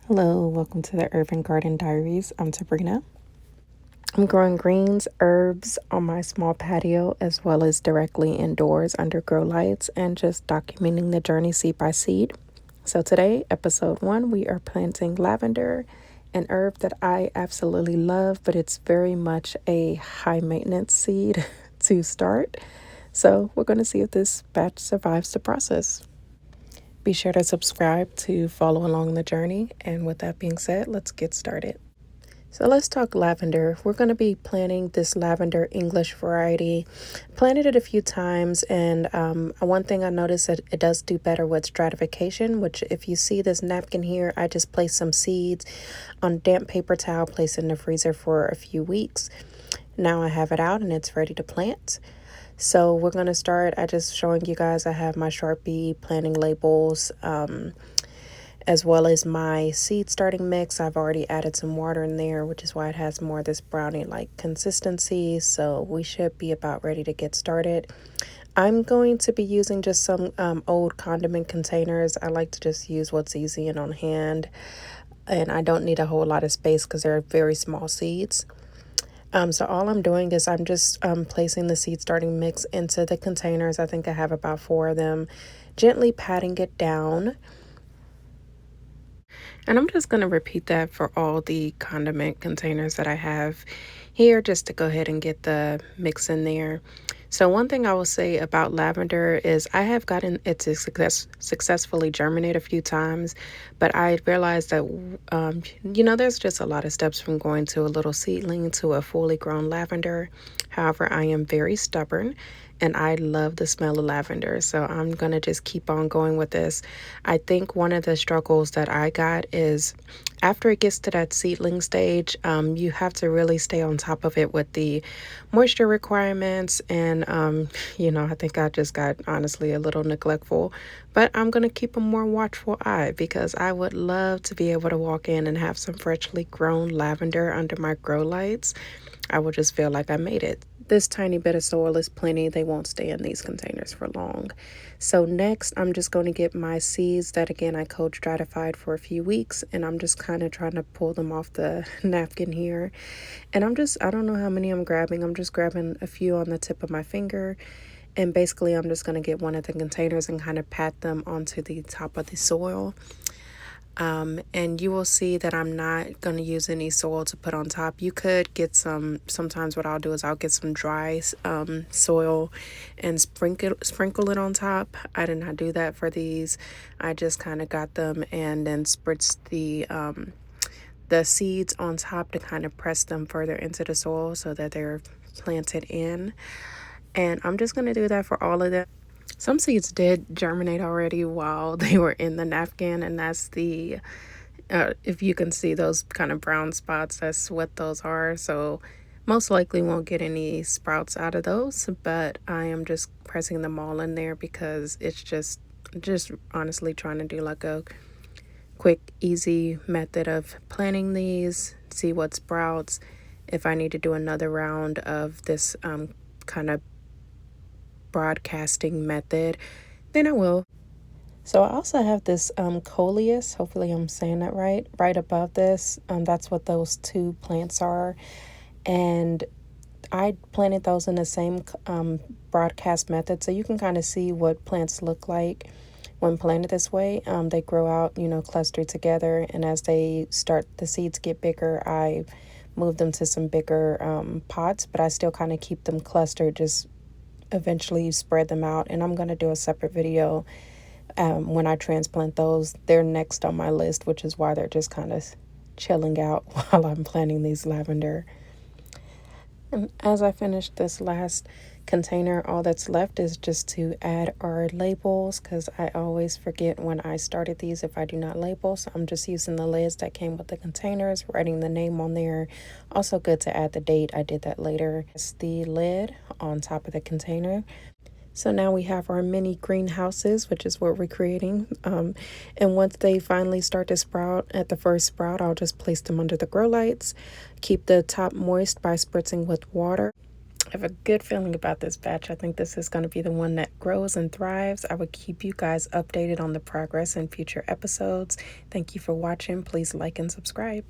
Hello, welcome to the Urban Garden Diaries. I'm Sabrina. I'm growing greens, herbs on my small patio, as well as directly indoors under grow lights, and just documenting the journey seed by seed. So, today, episode 1, we are planting lavender, an herb that I absolutely love, but it's very much a high maintenance seed to start. So, we're going to see if this batch survives the process. Be sure to subscribe to follow along the journey. And with that being said, let's get started. So let's talk lavender. We're going to be planting this lavender English variety. Planted it a few times, and one thing I noticed that it does do better with stratification, which if you see this napkin here, I just placed some seeds on damp paper towel, placed in the freezer for a few weeks. Now I have it out and it's ready to plant. So we're going to start, I just showing you guys, I have my Sharpie planting labels, as well as my seed starting mix. I've already added some water in there, which is why it has more of this brownie like consistency. So we should be about ready to get started. I'm going to be using just some old condiment containers. I like to just use what's easy and on hand, and I don't need a whole lot of space because they're very small seeds. So all I'm doing is I'm just placing the seed starting mix into the containers. I think I have about 4 of them, gently patting it down. And I'm just going to repeat that for all the condiment containers that I have here, just to go ahead and get the mix in there. So one thing I will say about lavender is I have gotten it to successfully germinate a few times, but I realized that, there's just a lot of steps from going to a little seedling to a fully grown lavender. However, I am very stubborn and I love the smell of lavender. So I'm going to just keep on going with this. I think one of the struggles that I got is after it gets to that seedling stage, you have to really stay on top of it with the moisture requirements. And, I think I just got honestly a little neglectful, but I'm going to keep a more watchful eye because I would love to be able to walk in and have some freshly grown lavender under my grow lights. I will just feel like I made it. This tiny bit of soil is plenty. They won't stay in these containers for long. So next, I'm just going to get my seeds that, again, I cold stratified for a few weeks, and I'm just kind of trying to pull them off the napkin here. And I don't know how many I'm grabbing. I'm just grabbing a few on the tip of my finger. And basically, I'm just going to get one of the containers and kind of pat them onto the top of the soil. And you will see that I'm not going to use any soil to put on top. You could get sometimes what I'll do is I'll get some dry soil and sprinkle it on top. I did not do that for these. I just kind of got them and then spritzed the seeds on top to kind of press them further into the soil so that they're planted in. And I'm just going to do that for all of them. Some seeds did germinate already while they were in the napkin, and that's if you can see those kind of brown spots, that's what those are. So most likely won't get any sprouts out of those, but I am just pressing them all in there because it's just honestly trying to do like a quick, easy method of planting these, see what sprouts. If I need to do another round of this kind of broadcasting method, then I will. So I also have this coleus, hopefully I'm saying that right above this. That's what those two plants are. And I planted those in the same broadcast method, so you can kind of see what plants look like when planted this way. They grow out, clustered together, and as the seeds get bigger, I move them to some bigger pots, but I still kind of keep them clustered, just eventually spread them out. And I'm going to do a separate video when I transplant those. They're next on my list, which is why they're just kind of chilling out while I'm planting these lavender. And as I finish this last container, all that's left is just to add our labels, because I always forget when I started these if I do not label. So I'm just using the lids that came with the containers, writing the name on there. Also good to add the date. I did that later. It's the lid on top of the container. So now we have our mini greenhouses, which is what we're creating. And once they finally start to sprout, at the first sprout, I'll just place them under the grow lights. Keep the top moist by spritzing with water. I have a good feeling about this batch. I think this is going to be the one that grows and thrives. I will keep you guys updated on the progress in future episodes. Thank you for watching. Please like and subscribe.